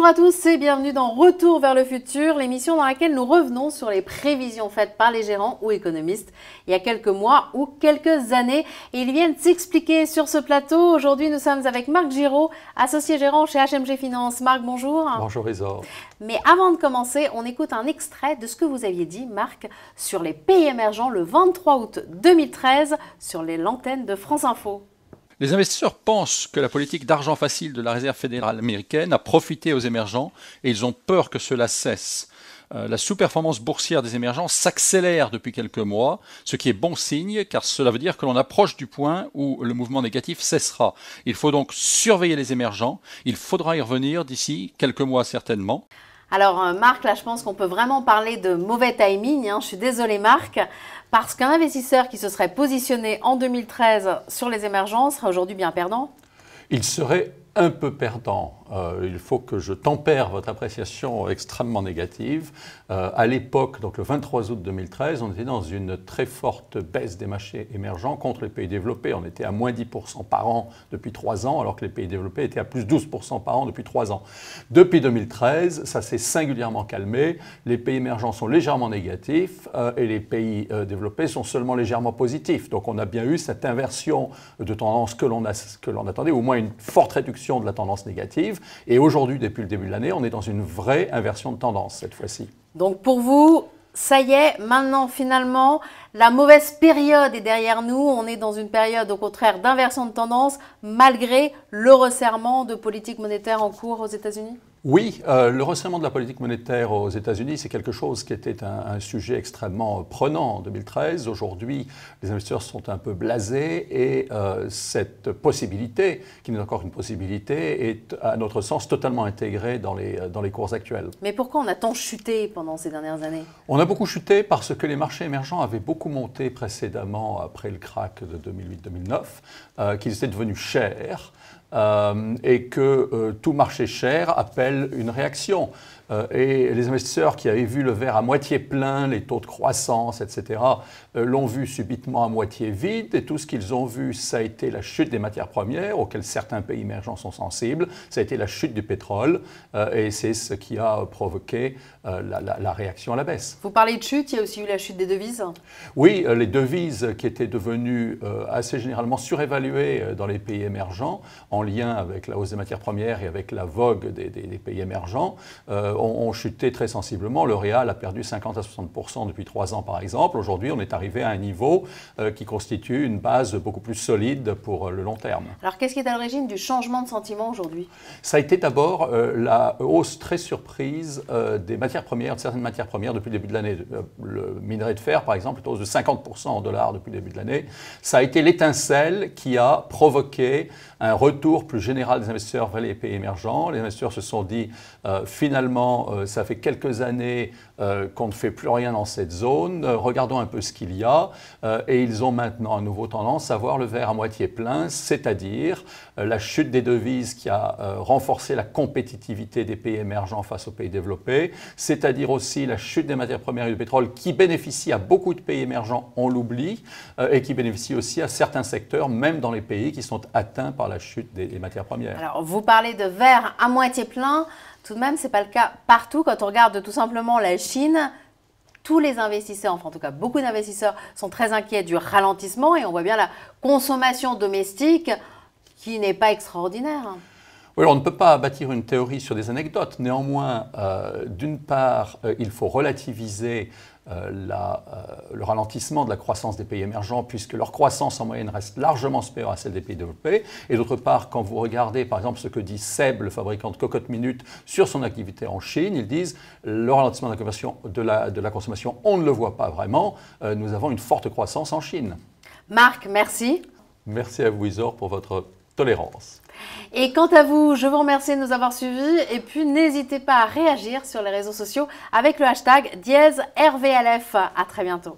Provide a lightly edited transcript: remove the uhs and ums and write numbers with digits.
Bonjour à tous et bienvenue dans Retour vers le futur, l'émission dans laquelle nous revenons sur les prévisions faites par les gérants ou économistes il y a quelques mois ou quelques années. Et ils viennent s'expliquer sur ce plateau. Aujourd'hui, nous sommes avec Marc Giraud, associé gérant chez HMG Finance. Marc, bonjour. Bonjour Isor. Mais avant de commencer, on écoute un extrait de ce que vous aviez dit, Marc, sur les pays émergents le 23 août 2013 sur l'antenne de France Info. Les investisseurs pensent que la politique d'argent facile de la Réserve fédérale américaine a profité aux émergents et ils ont peur que cela cesse. La sous-performance boursière des émergents s'accélère depuis quelques mois, ce qui est bon signe car cela veut dire que l'on approche du point où le mouvement négatif cessera. Il faut donc surveiller les émergents, il faudra y revenir d'ici quelques mois certainement. Alors Marc, là je pense qu'on peut vraiment parler de mauvais timing, je suis désolée Marc, parce qu'un investisseur qui se serait positionné en 2013 sur les émergents serait aujourd'hui bien perdant. Il serait un peu perdant. Il faut que je tempère votre appréciation extrêmement négative. À l'époque, donc le 23 août 2013, on était dans une très forte baisse des marchés émergents contre les pays développés. On était à moins 10% par an depuis 3 ans, alors que les pays développés étaient à plus 12% par an depuis 3 ans. Depuis 2013, ça s'est singulièrement calmé. Les pays émergents sont légèrement négatifs et les pays développés sont seulement légèrement positifs. Donc on a bien eu cette inversion de tendance que l'on attendait, ou au moins une forte réduction de la tendance négative. Et aujourd'hui, depuis le début de l'année, on est dans une vraie inversion de tendance cette fois-ci. Donc pour vous, ça y est, maintenant finalement, la mauvaise période est derrière nous. On est dans une période au contraire d'inversion de tendance malgré le resserrement de politique monétaire en cours aux États-Unis ? Oui, le resserrement de la politique monétaire aux États-Unis, c'est quelque chose qui était un sujet extrêmement prenant en 2013. Aujourd'hui, les investisseurs sont un peu blasés et cette possibilité, qui n'est encore une possibilité, est à notre sens totalement intégrée dans les cours actuels. Mais pourquoi on a tant chuté pendant ces dernières années ? On a beaucoup chuté parce que les marchés émergents avaient beaucoup monté précédemment après le krach de 2008-2009, qu'ils étaient devenus chers. Et que tout marché cher appelle une réaction. Et les investisseurs qui avaient vu le verre à moitié plein, les taux de croissance, etc., l'ont vu subitement à moitié vide. Et tout ce qu'ils ont vu, ça a été la chute des matières premières, auxquelles certains pays émergents sont sensibles. Ça a été la chute du pétrole. Et c'est ce qui a provoqué la réaction à la baisse. Vous parlez de chute, il y a aussi eu la chute des devises ? Oui, les devises qui étaient devenues assez généralement surévaluées dans les pays émergents, en lien avec la hausse des matières premières et avec la vogue des pays émergents, ont chuté très sensiblement. Le réal a perdu 50 à 60% depuis 3 ans, par exemple. Aujourd'hui, on est arrivé à un niveau qui constitue une base beaucoup plus solide pour le long terme. Alors, qu'est-ce qui est à l'origine du changement de sentiment aujourd'hui ? Ça a été d'abord la hausse très surprise des matières premières, de certaines matières premières depuis le début de l'année. Le minerai de fer, par exemple, est hausse de 50% en dollars depuis le début de l'année. Ça a été l'étincelle qui a provoqué un retour plus général des investisseurs vers les pays émergents. Les investisseurs se sont dit, finalement, ça fait quelques années qu'on ne fait plus rien dans cette zone, regardons un peu ce qu'il y a, et ils ont maintenant à nouveau tendance à voir le verre à moitié plein, c'est-à-dire la chute des devises qui a renforcé la compétitivité des pays émergents face aux pays développés, c'est-à-dire aussi la chute des matières premières et du pétrole qui bénéficie à beaucoup de pays émergents, on l'oublie, et qui bénéficie aussi à certains secteurs, même dans les pays qui sont atteints par la chute des matières premières. Alors, vous parlez de verre à moitié plein. Tout de même, ce n'est pas le cas partout. Quand on regarde tout simplement la Chine, tous les investisseurs, enfin en tout cas beaucoup d'investisseurs, sont très inquiets du ralentissement et on voit bien la consommation domestique qui n'est pas extraordinaire. Oui, on ne peut pas bâtir une théorie sur des anecdotes. Néanmoins, d'une part, il faut relativiser le ralentissement de la croissance des pays émergents puisque leur croissance en moyenne reste largement supérieure à celle des pays développés. Et d'autre part, quand vous regardez par exemple ce que dit SEB, le fabricant de cocottes minutes, sur son activité en Chine, ils disent le ralentissement de la consommation, on ne le voit pas vraiment. Nous avons une forte croissance en Chine. Marc, merci. Merci à vous Isor pour votre tolérance. Et quant à vous, je vous remercie de nous avoir suivis et puis n'hésitez pas à réagir sur les réseaux sociaux avec le hashtag #RVLF. À très bientôt.